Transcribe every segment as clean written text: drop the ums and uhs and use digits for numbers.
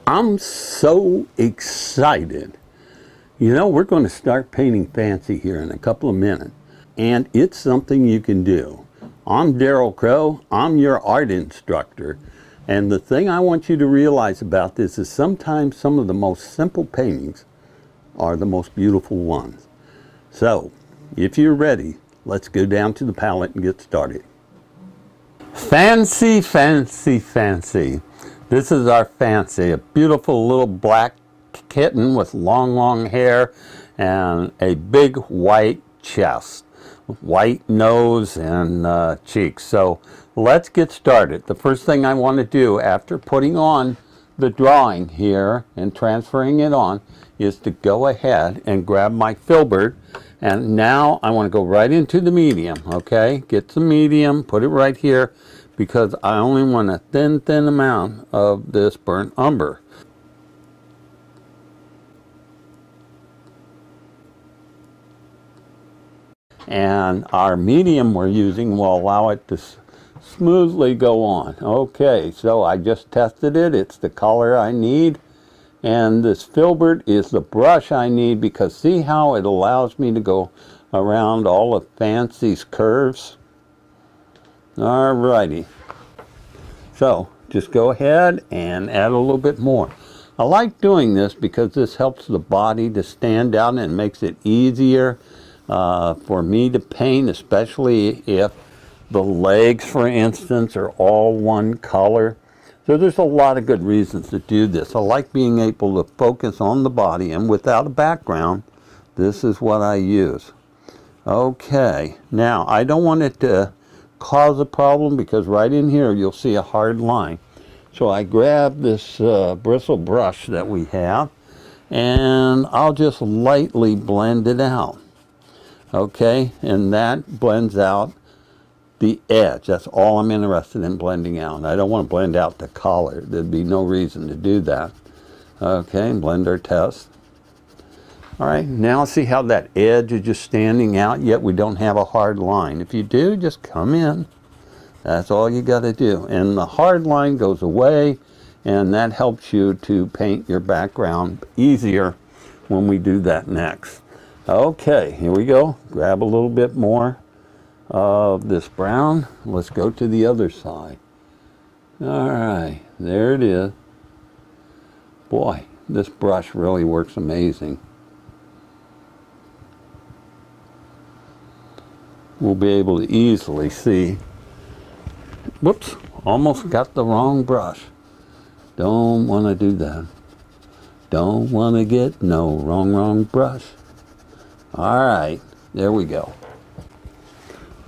I'm so excited. You know, we're going to start painting fancy here in a couple of minutes, and it's something you can do. I'm Darrell Crow, I'm your art instructor, and the thing I want you to realize about this is sometimes some of the most simple paintings are the most beautiful ones. So, if you're ready, let's go down to the palette and get started. Fancy, fancy, fancy. This is our Fancy, a beautiful little black kitten with long, long hair and a big white chest, white nose and cheeks. So let's get started. The first thing I want to do after putting on the drawing here and transferring it on is to go ahead and grab my filbert, and now I want to go right into the medium. Okay, get some medium, put it right here, because I only want a thin amount of this burnt umber. And our medium we're using will allow it to smoothly go on. Okay, so I just tested it. It's the color I need. And this filbert is the brush I need, because see how it allows me to go around all of Fancy's curves? Alrighty. So just go ahead and add a little bit more. I like doing this because this helps the body to stand out and makes it easier for me to paint, especially if the legs, for instance, are all one color. So there's a lot of good reasons to do this. I like being able to focus on the body, and without a background, this is what I use. Okay, now I don't want it to cause a problem, because right in here you'll see a hard line. So I grab this bristle brush that we have, and I'll just lightly blend it out. Okay, and that blends out the edge. That's all I'm interested in blending out. I don't want to blend out the collar. There'd be no reason to do that. Okay, blend our test. All right, now see how that edge is just standing out, yet we don't have a hard line. If you do, just come in. That's all you got to do. And the hard line goes away, and that helps you to paint your background easier when we do that next. Okay, here we go. Grab a little bit more of this brown. Let's go to the other side. All right, there it is. Boy, this brush really works amazing. We'll be able to easily see. Whoops, almost got the wrong brush. Don't want to do that. Don't want to get no wrong brush. All right, there we go.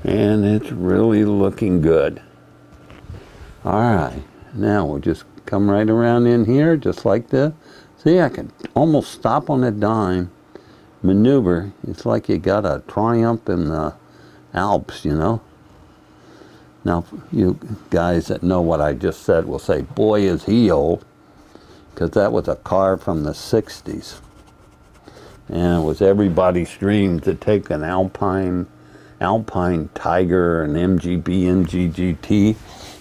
And it's really looking good. All right, now we'll just come right around in here just like this. See, I can almost stop on a dime, maneuver. It's like you got a Triumph in the Alps, you know. Now, you guys that know what I just said will say, boy, is he old, because that was a car from the 60s. And it was everybody's dream to take an Alpine Tiger, an MGB, MGGT,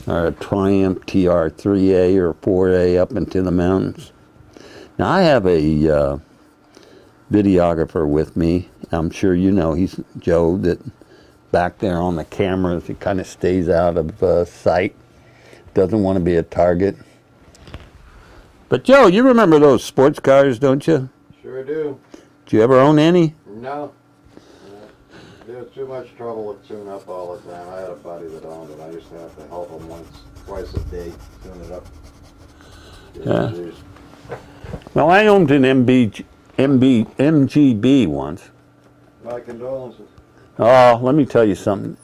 or a Triumph TR3A or 4A up into the mountains. Now, I have a videographer with me. I'm sure you know, he's Joe, that back there on the cameras, he kind of stays out of sight, doesn't want to be a target. But Joe, you remember those sports cars, don't you? Sure do. Did you ever own any? No. There was too much trouble with tune-up all the time. I had a buddy that owned it. I used to have to help him twice a day, tune it up. Yeah. Well, I owned an MGB once. My condolences. Oh, let me tell you something.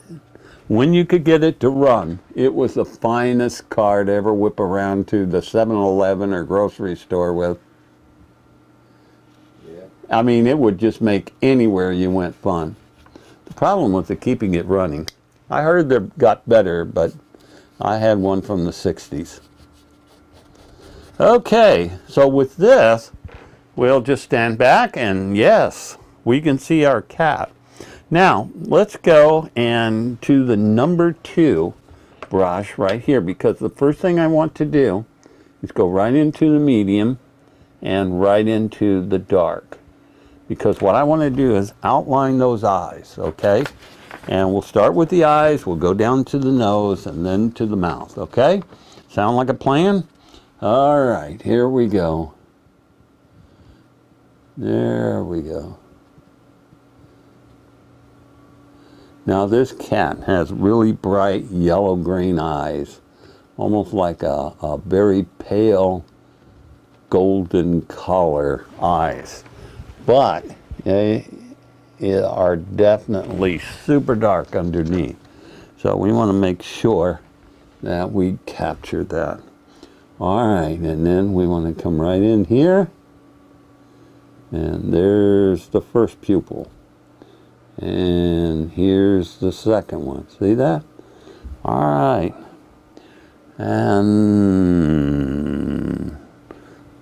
When you could get it to run, it was the finest car to ever whip around to the 7-Eleven or grocery store with. Yeah. I mean, it would just make anywhere you went fun. The problem was the keeping it running. I heard they got better, but I had one from the 60s. Okay, so with this, we'll just stand back, and yes, we can see our cat. Now, let's go and to the number 2 brush right here, because the first thing I want to do is go right into the medium and right into the dark. Because what I want to do is outline those eyes, okay? And we'll start with the eyes, we'll go down to the nose, and then to the mouth, okay? Sound like a plan? All right, here we go. There we go. Now this cat has really bright yellow-green eyes, almost like a very pale golden color eyes. But they are definitely super dark underneath. So we want to make sure that we capture that. All right, and then we want to come right in here. And there's the first pupil. And here's the second one. See that? All right. And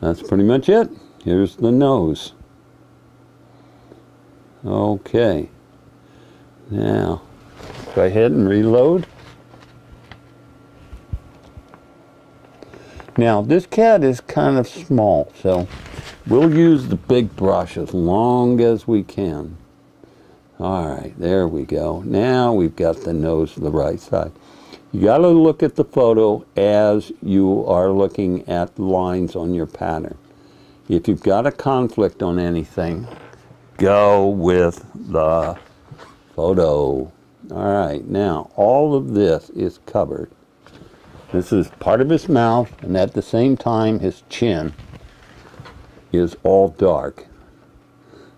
that's pretty much it. Here's the nose. Okay. Now, go ahead and reload. Now, this cat is kind of small, so we'll use the big brush as long as we can. All right, there we go. Now we've got the nose to the right side. You got to look at the photo as you are looking at lines on your pattern. If you've got a conflict on anything, go with the photo. All right, now all of this is covered. This is part of his mouth, and at the same time his chin is all dark.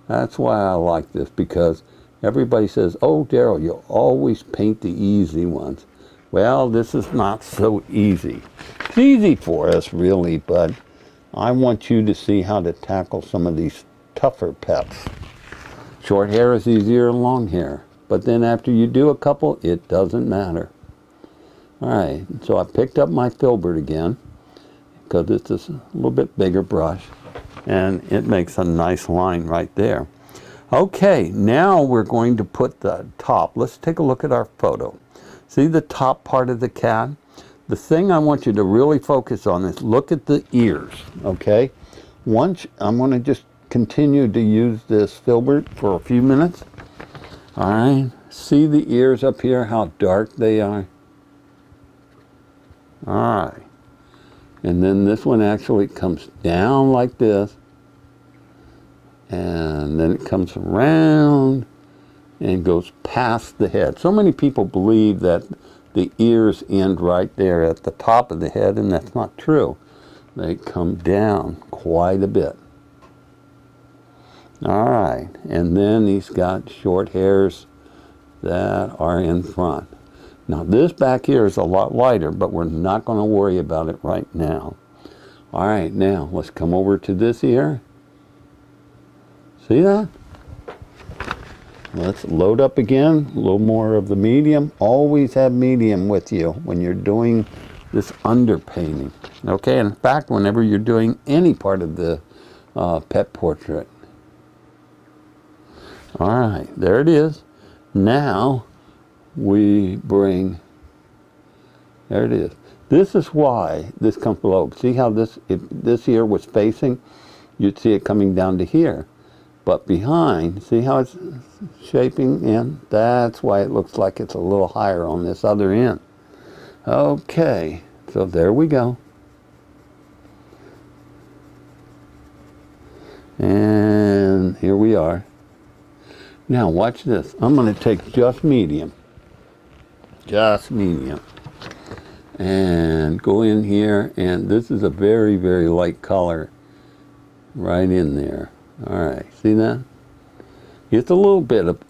That's why I like this, because everybody says, oh, Darrell, you always paint the easy ones. Well, this is not so easy. It's easy for us, really, but I want you to see how to tackle some of these tougher pets. Short hair is easier than long hair, but then after you do a couple, it doesn't matter. All right, so I picked up my filbert again, because it's just a little bit bigger brush, and it makes a nice line right there. Okay, now we're going to put the top. Let's take a look at our photo. See the top part of the cat? The thing I want you to really focus on is look at the ears, okay? Once, I'm going to just continue to use this filbert for a few minutes. All right, see the ears up here, how dark they are? All right, and then this one actually comes down like this, and then it comes around and goes past the head. So many people believe that the ears end right there at the top of the head, and that's not true. They come down quite a bit. All right, and then he's got short hairs that are in front. Now this back here is a lot lighter, but we're not going to worry about it right now. All right, now let's come over to this ear. See that? Let's load up again, a little more of the medium. Always have medium with you when you're doing this underpainting. Okay, in fact, whenever you're doing any part of the pet portrait. All right, there it is. Now we bring, there it is. This is why this comes below. See how this, if this ear was facing, you'd see it coming down to here. But behind, see how it's shaping in? That's why it looks like it's a little higher on this other end. Okay, so there we go. And here we are. Now watch this. I'm going to take just medium. Just medium. And go in here, and this is a very, very light color right in there. All right, see that? It's a little bit of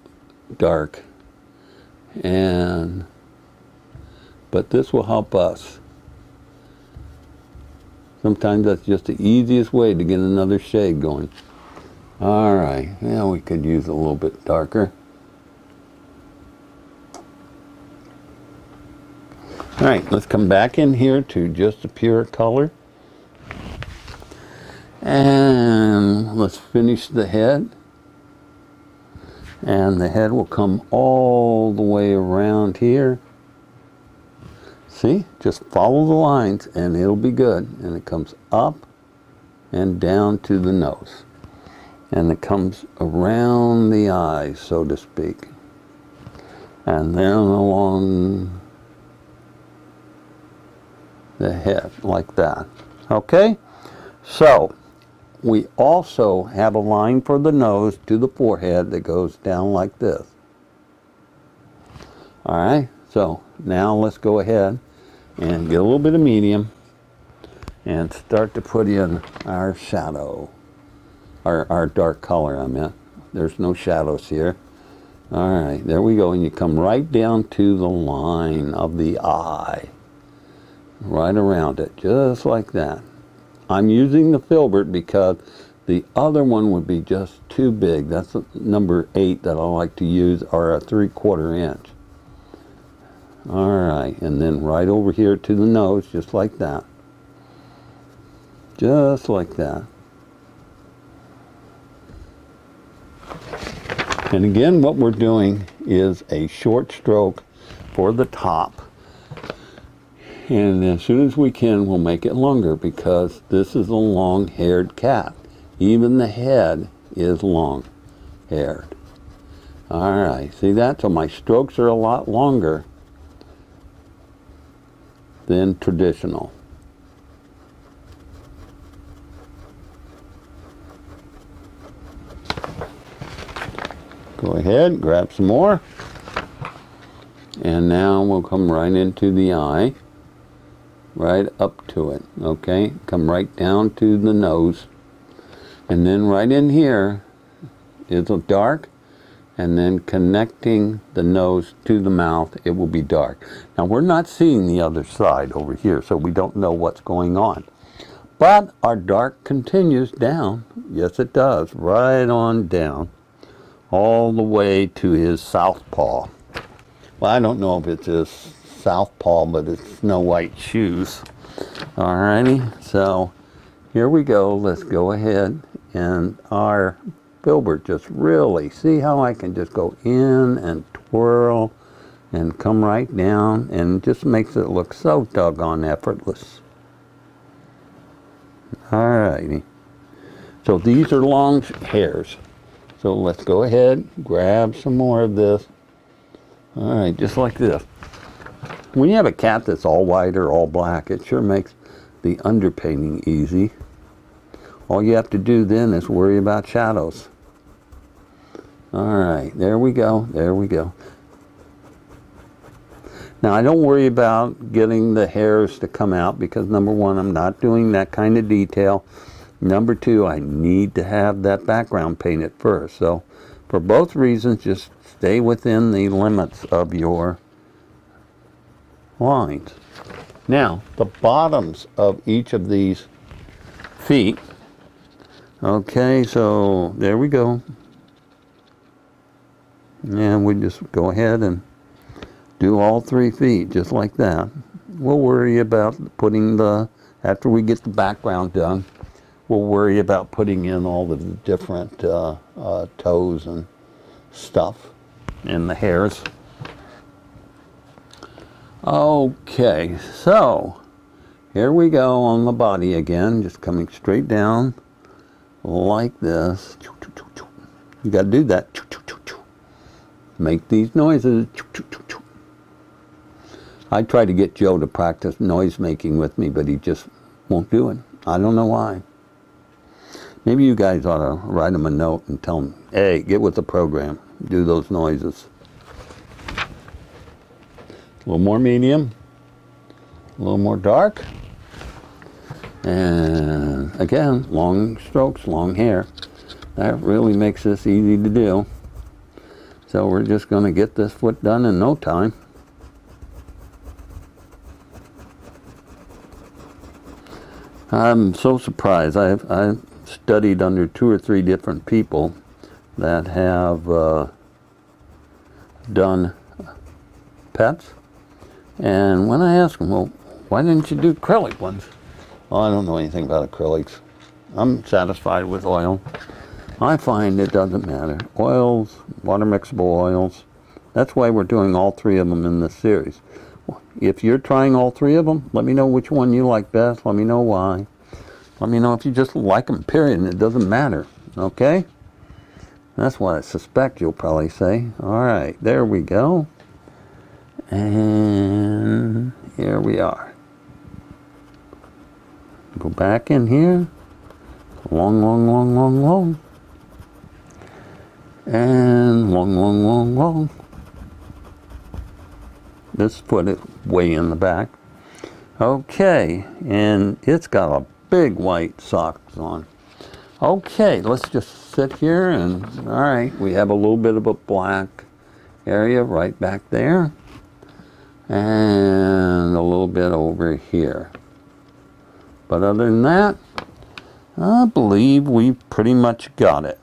dark, but this will help us. Sometimes that's just the easiest way to get another shade going. All right, now we could use a little bit darker. All right, let's come back in here to just a pure color. And let's finish the head. And the head will come all the way around here. See, just follow the lines and it'll be good. And it comes up and down to the nose. And it comes around the eyes, so to speak. And then along the head, like that. Okay? So, we also have a line for the nose to the forehead that goes down like this. Alright, so now let's go ahead and get a little bit of medium and start to put in our shadow. Our dark color, I meant. There's no shadows here. Alright, there we go. And you come right down to the line of the eye. Right around it, just like that. I'm using the filbert because the other one would be just too big. That's number 8 that I like to use, or a 3/4 inch. Alright, and then right over here to the nose, just like that. Just like that. And again, what we're doing is a short stroke for the top. And as soon as we can, we'll make it longer because this is a long-haired cat. Even the head is long-haired. Alright, see that? So my strokes are a lot longer than traditional. Go ahead, grab some more. And now we'll come right into the eye. Right up to it, okay? Come right down to the nose. And then right in here is a dark, and then connecting the nose to the mouth, it will be dark. Now we're not seeing the other side over here, so we don't know what's going on. But our dark continues down. Yes, it does. Right on down. All the way to his south paw. Well, I don't know if it's his south paw, but it's Snow White shoes. Alrighty, so here we go. Let's go ahead and our filbert just really, see how I can just go in and twirl and come right down, and just makes it look so doggone effortless. Alrighty, so these are long hairs. So let's go ahead, grab some more of this. Alright, just like this. When you have a cat that's all white or all black, it sure makes the underpainting easy. All you have to do then is worry about shadows. Alright, there we go, there we go. Now I don't worry about getting the hairs to come out because number one, I'm not doing that kind of detail. Number two, I need to have that background painted first. So for both reasons, just stay within the limits of your lines. Now, the bottoms of each of these feet. Okay, so there we go. And we just go ahead and do all 3 feet just like that. We'll worry about putting after we get the background done, we'll worry about putting in all the different toes and stuff and the hairs. Okay, so here we go on the body again, just coming straight down like this. You got to do that. Make these noises. I tried to get Joe to practice noise making with me, but he just won't do it. I don't know why. Maybe you guys ought to write him a note and tell him, hey, get with the program. Do those noises. A little more medium. A little more dark. And again, long strokes, long hair. That really makes this easy to do. So we're just going to get this foot done in no time. I'm so surprised. I've studied under 2 or 3 different people that have done pets. And when I ask them, well, why didn't you do acrylic ones? Well, I don't know anything about acrylics. I'm satisfied with oil. I find it doesn't matter. Oils, water mixable oils. That's why we're doing all 3 of them in this series. if you're trying all three of them, let me know which one you like best. Let me know why. Let me know if you just like them, period, and it doesn't matter. Okay? That's what I suspect you'll probably say. All right, there we go. And here we are. Go back in here. Long, long, long, long, long. And long, long, long, long. This foot is way in the back. Okay, and it's got a big white socks on. Okay, let's just sit here and, all right, we have a little bit of a black area right back there. And a little bit over here. But other than that, I believe we've pretty much got it.